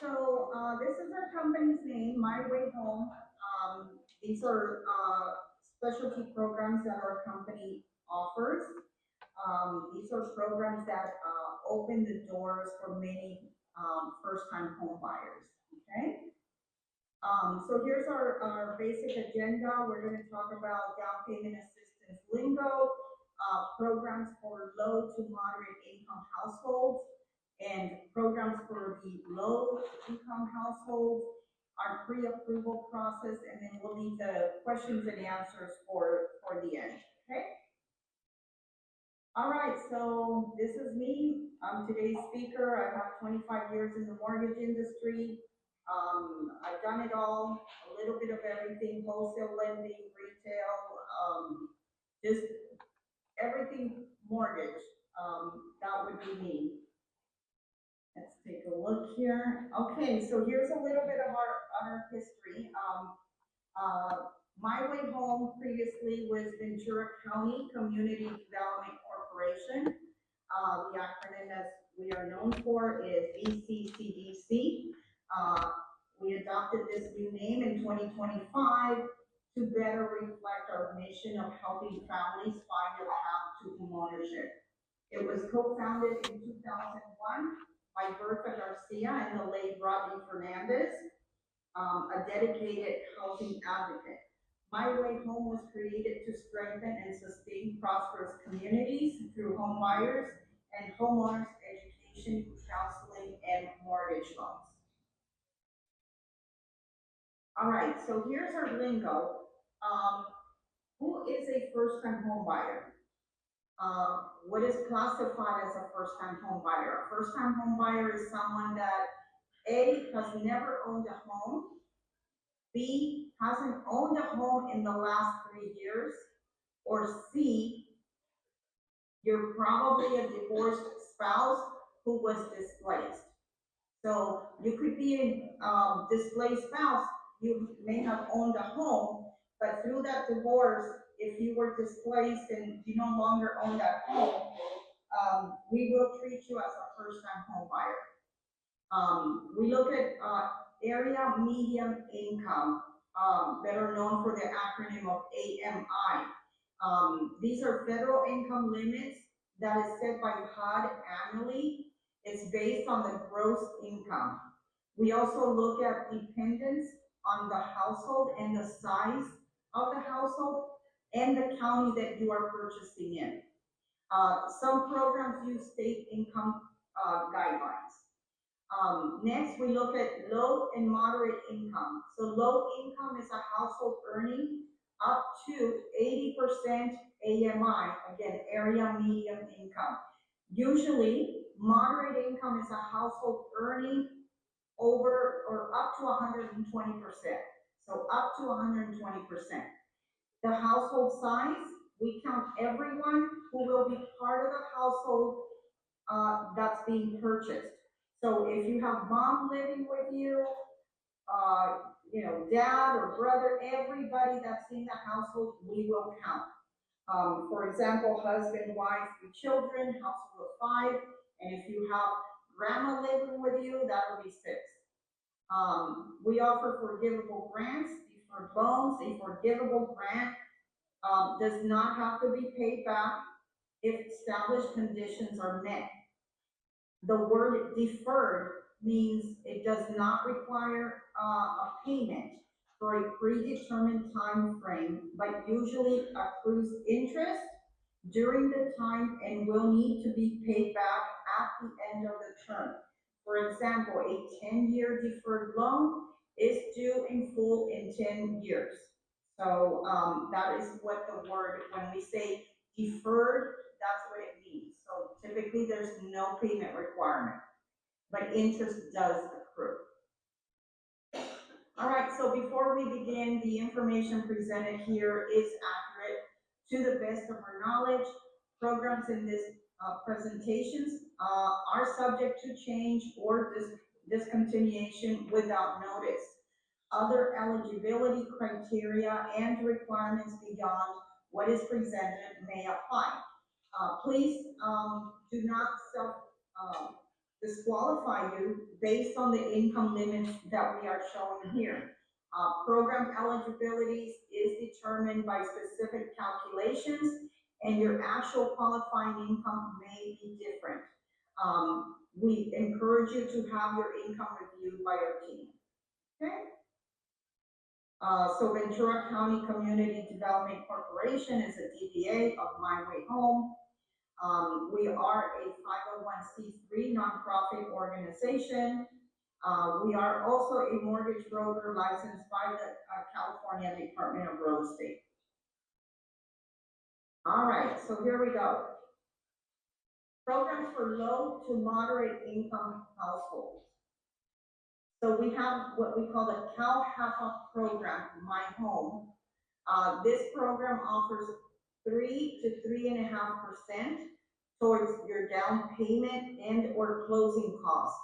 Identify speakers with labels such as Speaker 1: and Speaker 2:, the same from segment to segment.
Speaker 1: so this is our company's name, My Way Home. These are specialty programs that our company offers. These are programs that open the doors for many first-time home buyers. Okay. So here's our basic agenda. We're going to talk about down payment assistance lingo, programs for low to moderate income households, and programs for the low income households, our pre-approval process, and then we'll leave the questions and answers for the end. Okay. All right, so this is me. I'm today's speaker. I have 25 years in the mortgage industry. I've done it all, a little bit of everything, wholesale lending, retail, just everything mortgage. That would be me. Let's take a look here. Okay, so here's a little bit of our history. My Way Home previously was Ventura County Community Development Corporation. The acronym as we are known for is VCCDC. We adopted this new name in 2025 to better reflect our mission of helping families find a path to homeownership. It was co-founded in 2001 by Bertha Garcia and the late Rodney Fernandez, a dedicated housing advocate. My Way Home was created to strengthen and sustain prosperous communities through home buyers and homeowners education, counseling, and mortgage loans. All right, so here's our lingo. Who is a first-time home buyer? What is classified as a first-time home buyer? A first-time home buyer is someone that A, has never owned a home, B, hasn't owned a home in the last 3 years, or C, you're probably a divorced spouse who was displaced. So you could be a displaced spouse, you may have owned a home, but through that divorce, if you were displaced and you no longer own that home, we will treat you as a first-time home buyer. We look at area median income, better known for the acronym of AMI. These are federal income limits that is set by HUD annually. It's based on the gross income. We also look at dependence on the household and the size of the household and the county that you are purchasing in. Some programs use state income guidelines. Next, we look at low and moderate income. So low income is a household earning up to 80% AMI, again, area median income. Usually, moderate income is a household earning over or up to 120%. So up to 120%. The household size, we count everyone who will be part of the household that's being purchased. So if you have mom living with you, dad or brother, everybody that's in the household, we will count. For example, husband, wife, 3 children, household of 5, and if you have grandma living with you, that'll be 6. We offer forgivable grants, deferred loans. A forgivable grant does not have to be paid back if established conditions are met. The word deferred means it does not require a payment for a predetermined time frame, but usually accrues interest during the time and will need to be paid back at the end of the term. For example, a 10-year deferred loan is due in full in 10 years. So that is what the word, when we say deferred, that's what it means. So typically there's no payment requirement, but interest does accrue. All right, so before we begin, the information presented here is accurate to the best of our knowledge. Programs in this presentations are subject to change or discontinuation without notice. Other eligibility criteria and requirements beyond what is presented may apply. Please do not disqualify you based on the income limits that we are showing here. Program eligibility is determined by specific calculations, and your actual qualifying income may be different. We encourage you to have your income reviewed by our team. Okay? So Ventura County Community Development Corporation is a DBA of My Way Home. We are a 501c3 nonprofit organization. We are also a mortgage broker licensed by the California Department of Real Estate. All right, so here we go. Programs for low to moderate income households. So we have what we call the CalHFA program, My Home. This program offers 3 to 3.5% towards your down payment and or closing costs.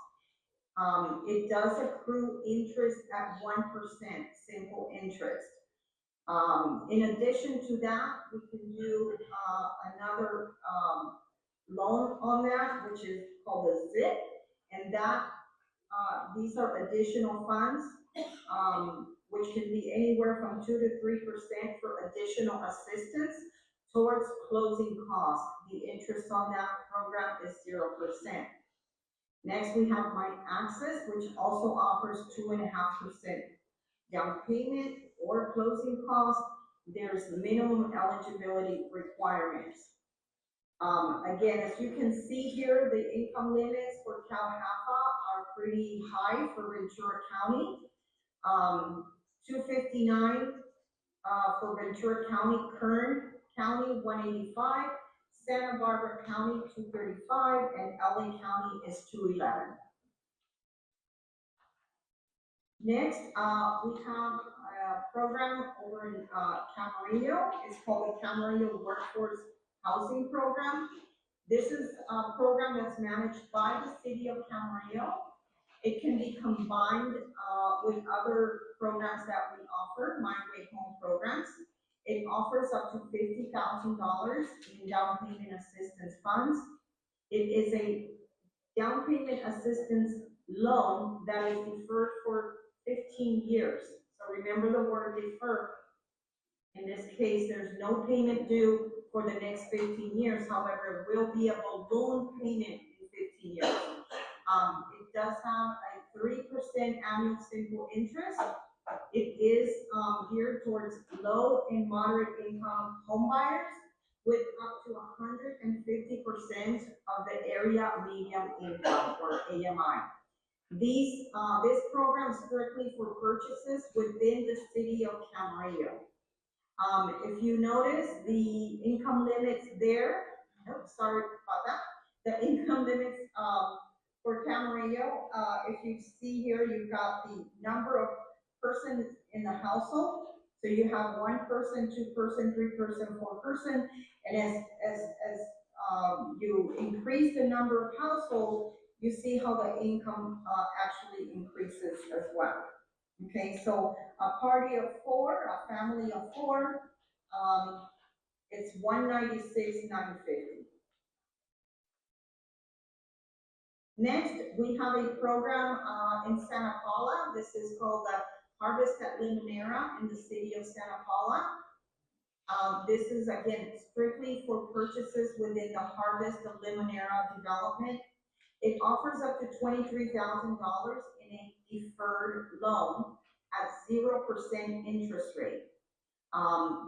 Speaker 1: It does accrue interest at 1%, simple interest. In addition to that, we can do another loan on that, which is called a ZIP, and that these are additional funds, which can be anywhere from 2 to 3% for additional assistance towards closing costs. The interest on that program is 0%. Next, we have My Access, which also offers 2.5% down payment or closing costs. There's minimum eligibility requirements. Again, as you can see here, the income limits for CalHFA are pretty high for Ventura County. 259 for Ventura County, Kern County 185, Santa Barbara County 235, and LA County is 211. Next, we have a program over in Camarillo. It's called the Camarillo Workforce Housing Program. This is a program that's managed by the city of Camarillo. It can be combined with other programs that we offer, My Way Home programs. It offers up to $50,000 in down payment assistance funds. It is a down payment assistance loan that is deferred for 15 years. So remember the word defer. In this case, there's no payment due for the next 15 years. However, it will be a balloon payment in 15 years. It does have a 3% annual simple interest. It is geared towards low and moderate income home buyers with up to 150% of the area median income, or AMI. This program is strictly for purchases within the city of Camarillo. If you notice the income limits there, sorry about that. The income limits for Camarillo, if you see here, you've got the number of persons in the household. So you have 1 person, 2 person, 3 person, 4 person, and as you increase the number of households, you see how the income actually increases as well. Okay, so a party of 4, a family of 4, it's $196,950. Next, we have a program in Santa Paula. This is called the Harvest at Limonera in the city of Santa Paula. This is, again, strictly for purchases within the Harvest of Limonera development. It offers up to $23,000 in a deferred loan at 0% interest rate.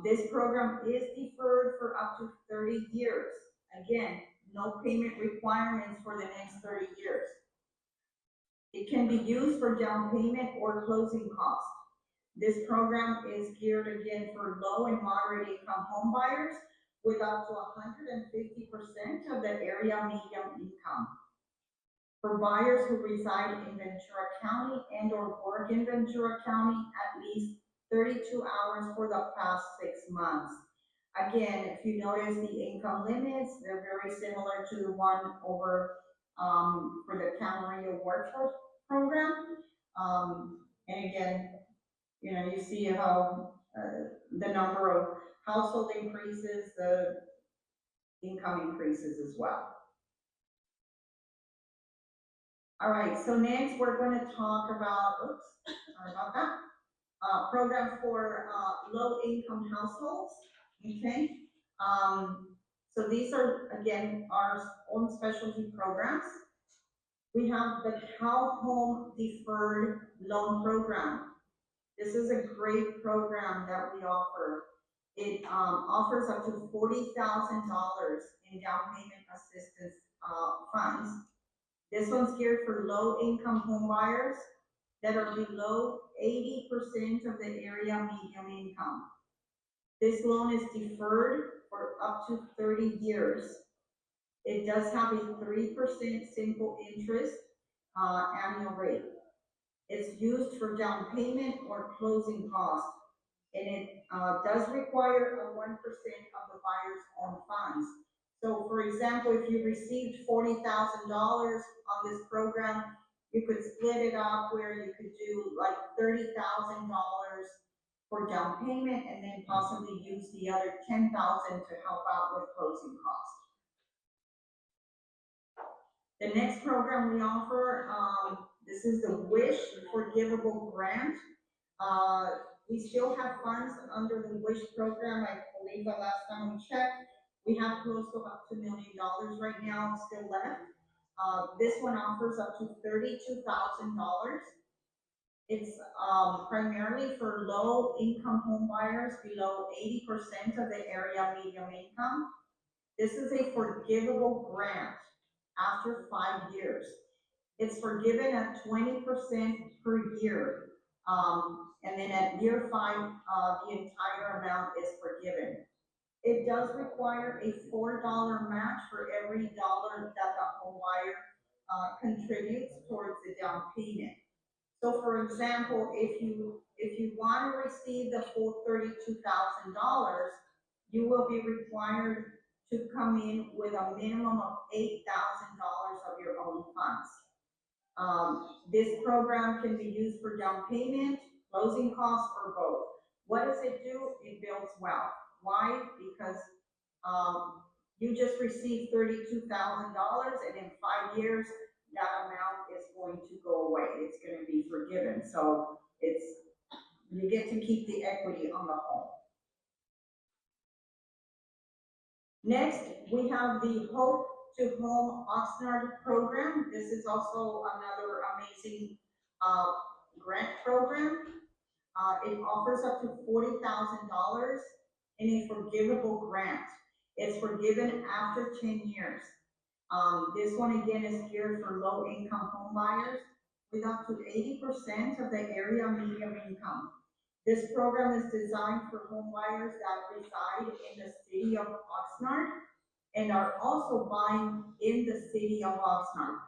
Speaker 1: This program is deferred for up to 30 years. Again, no payment requirements for the next 30 years. It can be used for down payment or closing costs. This program is geared again for low and moderate income home buyers with up to 150% of the area median income. For buyers who reside in Ventura County and or work in Ventura County at least 32 hours for the past 6 months. Again, if you notice the income limits, they're very similar to the one over for the Camarillo Workforce Program. And again, you know, you see how the number of household increases, the income increases as well. All right, so next we're going to talk about, oops, sorry about that, program for low-income households. Okay, so these are again our own specialty programs. We have the Cal Home Deferred Loan Program. This is a great program that we offer. It offers up to $40,000 in down payment assistance funds. This one's geared for low-income home buyers that are below 80% of the area median income. This loan is deferred for up to 30 years. It does have a 3% simple interest annual rate. It's used for down payment or closing costs, and it does require a 1% of the buyer's own funds. So for example, if you received $40,000 on this program, you could split it up where you could do like $30,000 for down payment and then possibly use the other $10,000 to help out with closing costs. The next program we offer, this is the WISH Forgivable Grant. We still have funds under the WISH program. I believe the last time we checked, we have close to about $2 million right now still left. This one offers up to $32,000. It's primarily for low-income home buyers below 80% of the area median income. This is a forgivable grant after 5 years. It's forgiven at 20% per year. And then at year 5, the entire amount is forgiven. It does require a $4 match for every dollar that the home buyer contributes towards the down payment. So for example, if you want to receive the full $32,000, you will be required to come in with a minimum of $8,000 of your own funds. This program can be used for down payment, closing costs, or both. What does it do? It builds wealth. Why? Because you just received $32,000, and in 5 years, that amount is going to go away. It's going to be forgiven. So you get to keep the equity on the home. Next, we have the Hope to Home Oxnard program. This is also another amazing grant program. It offers up to $40,000 in a forgivable grant. It's forgiven after 10 years. This one again is geared for low-income home buyers with up to 80% of the area median income. This program is designed for home buyers that reside in the city of Oxnard and are also buying in the city of Oxnard.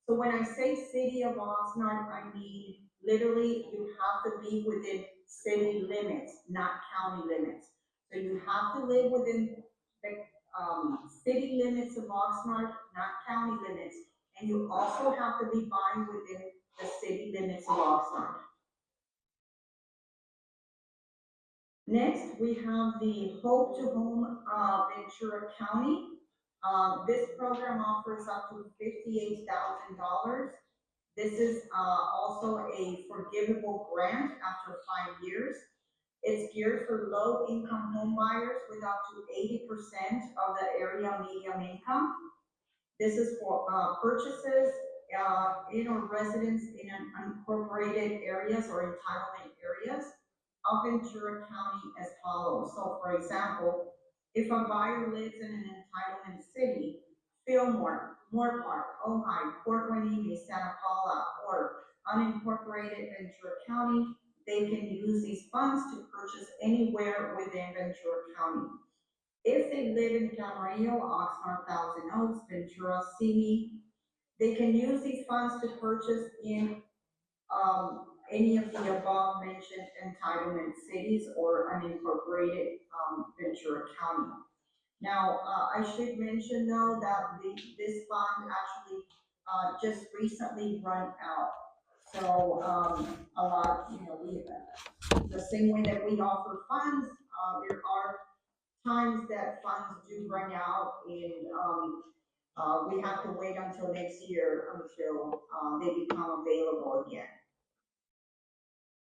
Speaker 1: So when I say city of Oxnard, I mean literally you have to be within city limits, not county limits. So you have to live within the city limits of Oxnard, not county limits, and you also have to be buying within the city limits of Oxnard. Next, we have the Hope to Home Ventura County. This program offers up to $58,000. This is also a forgivable grant after 5 years. It's geared for low-income home buyers with up to 80% of the area median income. This is for purchases in or residence in unincorporated areas or entitlement areas of Ventura County as follows. So for example, if a buyer lives in an entitlement city, Fillmore, Moorpark, Ojai, Port Hueneme, Santa Paula, or unincorporated Ventura County, they can use these funds to purchase anywhere within Ventura County. If they live in Camarillo, Oxnard, Thousand Oaks, Ventura, Simi, they can use these funds to purchase in any of the above mentioned entitlement cities or unincorporated Ventura County. Now, I should mention though that this fund actually just recently run out. So a lot, the same way that we offer funds, there are times that funds do run out, and We have to wait until next year until, they become available again.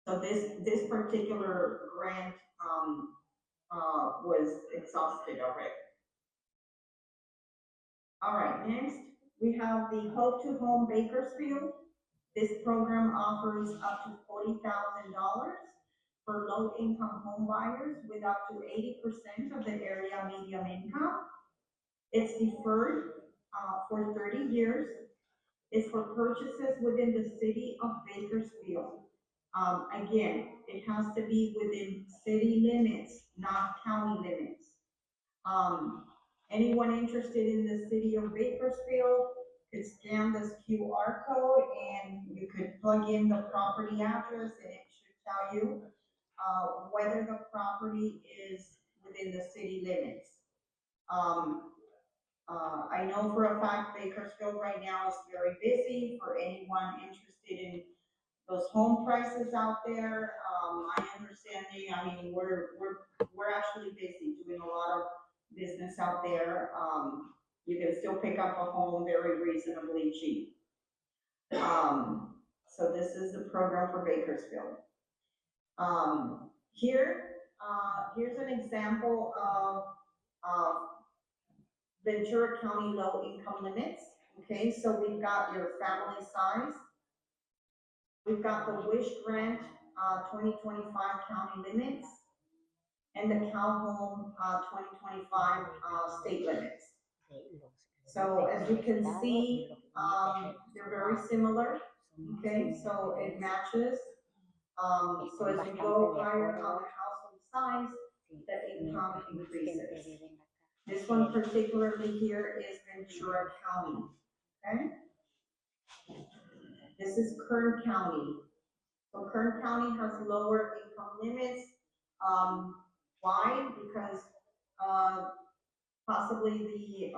Speaker 1: So this particular grant, was exhausted already. All right, next, we have the Hope to Home Bakersfield. This program offers up to $40,000 for low-income home buyers with up to 80% of the area median income. It's deferred, for 30 years. It's for purchases within the city of Bakersfield. Again, it has to be within city limits, not county limits. Anyone interested in the city of Bakersfield could scan this QR code and you could plug in the property address and it should tell you, whether the property is within the city limits. I know for a fact Bakersfield right now is very busy. For anyone interested in those home prices out there, my understanding, I mean, we're actually busy doing a lot of business out there. You can still pick up a home very reasonably cheap. So this is the program for Bakersfield. Here's an example of, Ventura County low income limits. Okay, so we've got your family size. We've got the wish grant, 2025 county limits, and the Cal Home, 2025, state limits. So as you can see, they're very similar. Okay, so it matches. So as you go higher on the household size, the income increases. This one particularly here is Ventura County, okay? This is Kern County. So Kern County has lower income limits. Why? Because, possibly the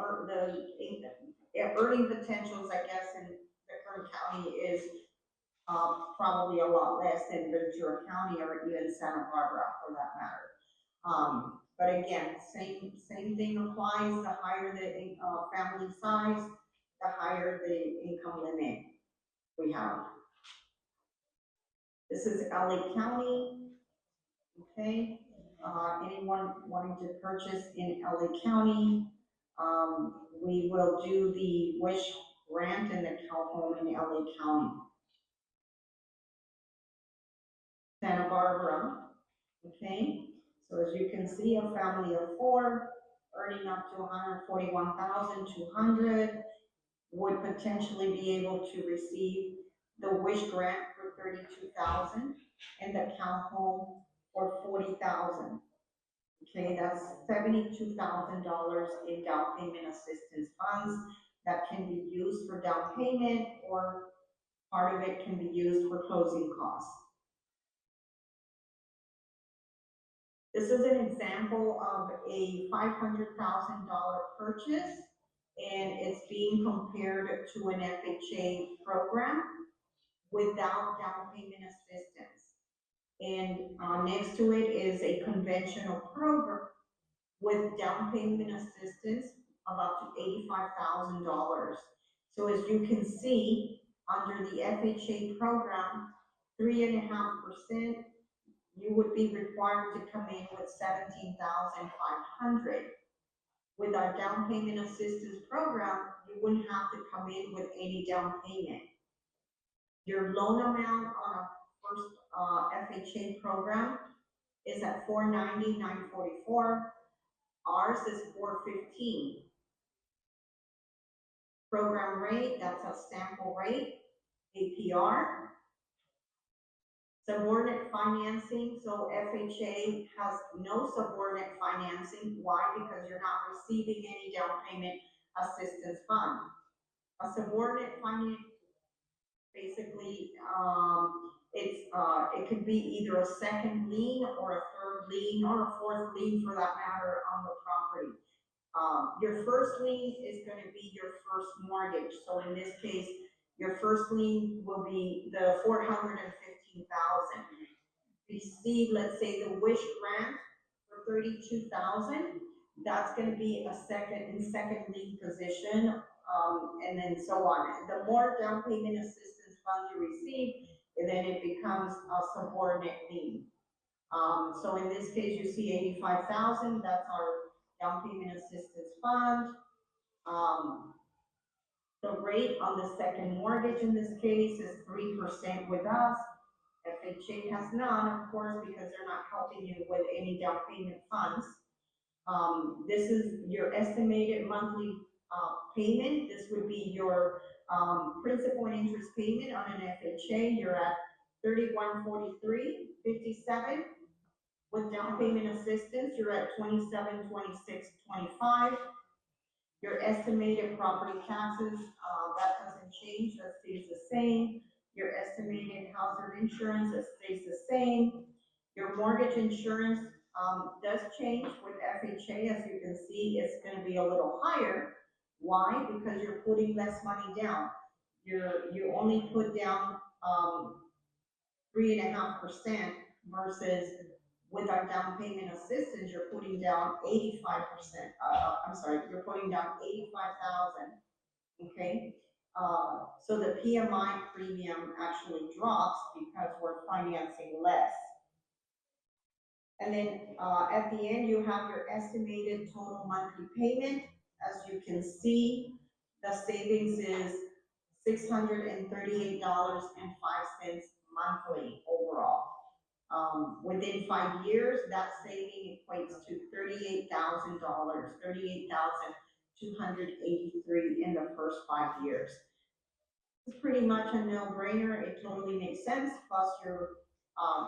Speaker 1: earning potentials, I guess, in the Kern County is, probably a lot less than Ventura County or even Santa Barbara for that matter. But again, same thing applies. The higher the family size, the higher the income limit we have. This is LA County, okay? Anyone wanting to purchase in LA County, we will do the Wish grant and the Cal Home in LA County. Santa Barbara, okay? So as you can see, a family of 4 earning up to $141,200 would potentially be able to receive the Wish grant for $32,000 and the Cal Home for $40,000. Okay, that's $72,000 in down payment assistance funds that can be used for down payment, or part of it can be used for closing costs. This is an example of a $500,000 purchase, and it's being compared to an FHA program without down payment assistance. And next to it is a conventional program with down payment assistance of up to $85,000. So as you can see, under the FHA program, 3.5%, you would be required to come in with $17,500. With our down payment assistance program, you wouldn't have to come in with any down payment. Your loan amount on a first FHA program is at $490,944. Ours is $415. Program rate, that's a sample rate. APR. Subordinate financing, so FHA has no subordinate financing. Why? Because you're not receiving any down payment assistance fund. A subordinate finance, basically, it could be either a second lien or a third lien or a fourth lien for that matter on the property. Your first lien is going to be your first mortgage. So in this case, your first lien will be the $415,000. Receive, let's say, the Wish grant for $32,000. That's going to be a second lien position and then so on. The more down payment assistance funds you receive, and then it becomes a subordinate lien. So in this case, you see 85,000, that's our down payment assistance fund. Um, the rate on the second mortgage in this case is 3% with us. FHA has none, of course, because they're not helping you with any down payment funds. This is your estimated monthly payment. This would be your principal and interest payment on an FHA. You're at 3143.57. With down payment assistance, you're at 2726.25. Your estimated property taxes, that doesn't change, that stays the same. Your estimated hazard insurance, that stays the same. Your mortgage insurance does change with FHA. As you can see, it's going to be a little higher. Why? Because you're putting less money down. You only put down 3.5% versus with our down payment assistance, you're putting down 85%. I'm sorry, you're putting down 85,000. Okay. So the PMI premium actually drops because we're financing less. And then at the end, you have your estimated total monthly payment. As you can see, the savings is $638.05 monthly overall. Within 5 years, that saving equates to $38,000, $38,283 in the first 5 years. It's pretty much a no-brainer. It totally makes sense. Plus, you're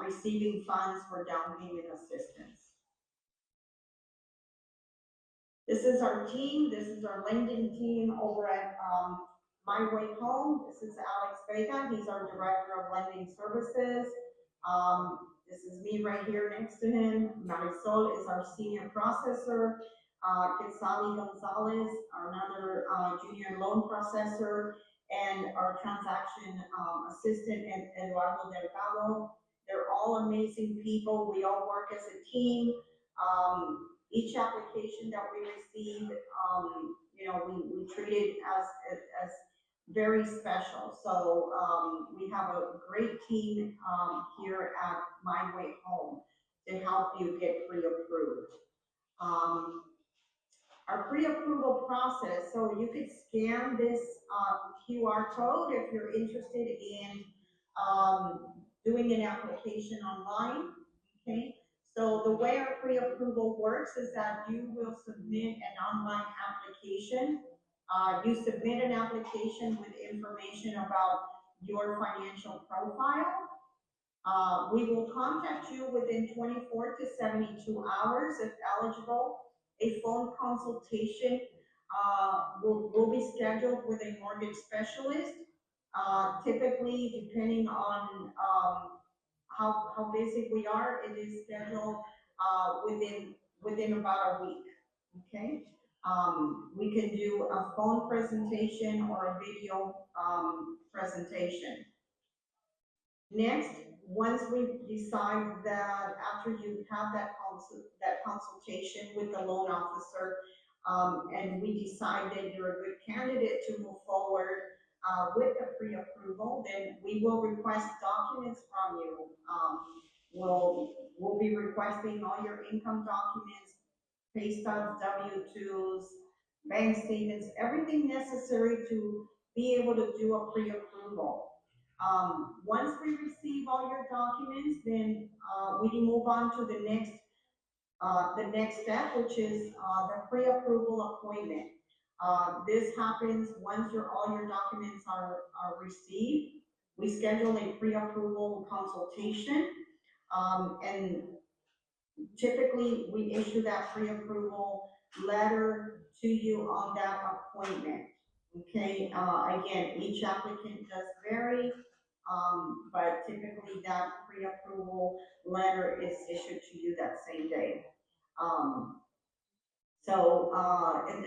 Speaker 1: receiving funds for down payment assistance. This is our team. This is our lending team over at My Way Home. This is Alex Vega. He's our director of lending services. This is me right here next to him. Marisol is our senior processor. Quetzali Gonzalez, another junior loan processor, and our transaction assistant, Eduardo Delgado. They're all amazing people. We all work as a team. Each application that we receive, we treat it as very special. So we have a great team here at My Way Home to help you get pre-approved. Our pre-approval process, so you could scan this QR code if you're interested in doing an application online, okay? So the way our pre-approval works is that you will submit an online application. You submit an application with information about your financial profile. We will contact you within 24 to 72 hours if eligible. A phone consultation will be scheduled with a mortgage specialist. Typically, depending on how busy we are, it is scheduled within about a week. Okay. We can do a phone presentation or a video presentation. Next, once we decide that after you have that consultation with the loan officer, and we decide that you're a good candidate to move forward with the pre-approval, then we will request documents from you. We'll be requesting all your income documents, pay stubs, W-2s, bank statements, everything necessary to be able to do a pre-approval. Once we receive all your documents, then we can move on to the next step, which is the pre-approval appointment. This happens once all your documents are received. We schedule a pre-approval consultation, and typically we issue that pre-approval letter to you on that appointment. Okay, again, each applicant does vary, but typically that pre-approval letter is issued to you that same day.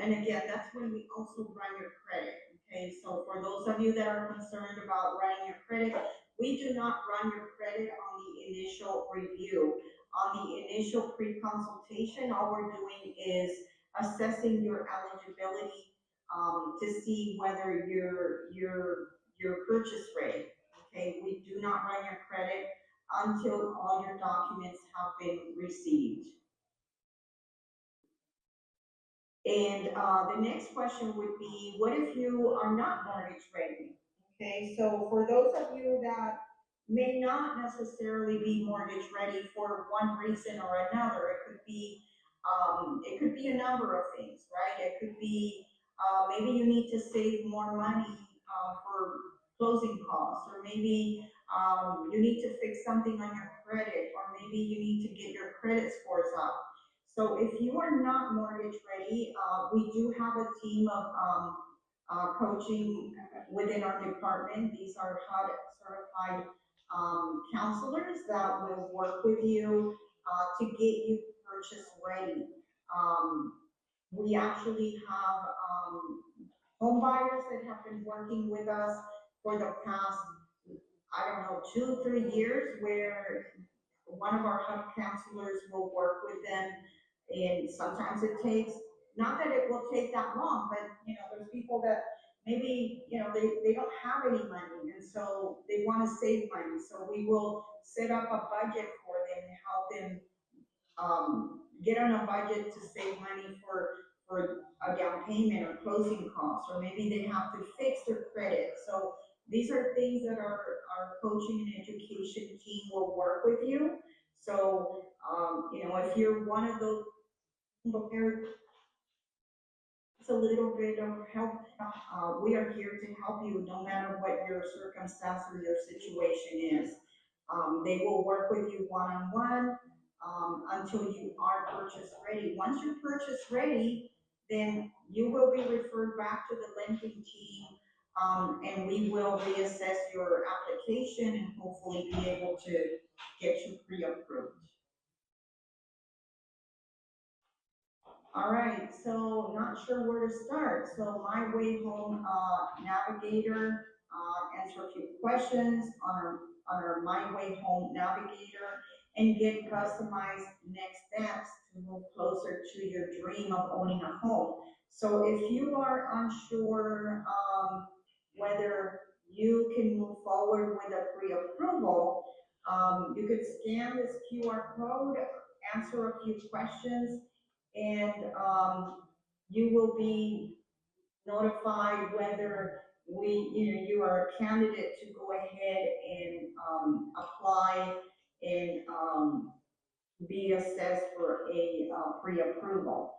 Speaker 1: And again, that's when we also run your credit. Okay, so for those of you that are concerned about running your credit, we do not run your credit on the initial review. On the initial pre-consultation, all we're doing is assessing your eligibility to see whether your purchase rate, okay? We do not run your credit until all your documents have been received. And the next question would be, what if you are not mortgage ready? Okay, so for those of you that may not necessarily be mortgage ready for one reason or another, it could be a number of things, right? It could be maybe you need to save more money for closing costs, or maybe you need to fix something on your credit, or maybe you need to get your credit scores up. So if you are not mortgage ready, we do have a team of coaching within our department. These are HUD certified counselors that will work with you to get you purchase ready. Um, we actually have home buyers that have been working with us for the past, I don't know, 2, 3 years, where one of our hub counselors will work with them, and sometimes it takes, not that it will take that long, but, there's people that maybe, they don't have any money, and so they want to save money, so we will set up a budget for them and help them get on a budget to save money for a down payment or closing costs, or maybe they have to fix their credit. So these are things that our coaching and education team will work with you. So, if you're one of those, it's a little bit of help. We are here to help you no matter what your circumstance or your situation is. They will work with you one-on-one until you are purchase ready. Once you're purchase ready, then you will be referred back to the lending team, and we will reassess your application and hopefully be able to get you pre-approved. All right, so not sure where to start. So My Way Home Navigator answer a few questions on our My Way Home Navigator and get customized next steps to move closer to your dream of owning a home. So if you are unsure whether you can move forward with a pre-approval, you could scan this QR code, answer a few questions, and you will be notified whether you are a candidate to go ahead and apply and be assessed for a pre-approval.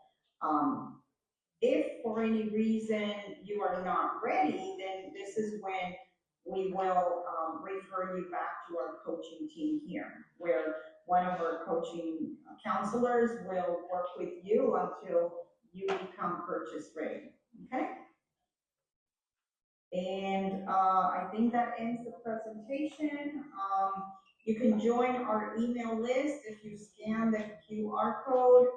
Speaker 1: If for any reason you are not ready, then this is when we will refer you back to our coaching team here, where one of our coaching counselors will work with you until you become purchase ready. Okay? And I think that ends the presentation. You can join our email list if you scan the QR code.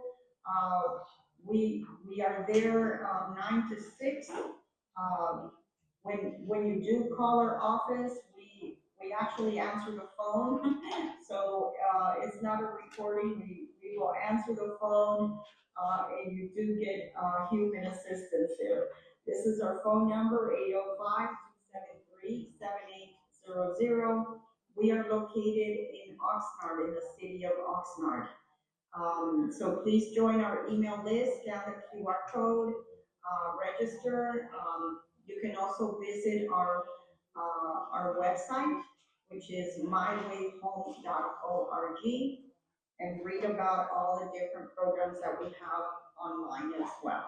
Speaker 1: We are there 9 to 6. When you do call our office, we actually answer the phone. So it's not a recording. We will answer the phone, and you do get human assistance there. This is our phone number, 805-273-7800. We are located in Oxnard, in the city of Oxnard. So please join our email list, scan the QR code, register. You can also visit our website, which is mywayhome.org, and read about all the different programs that we have online as well.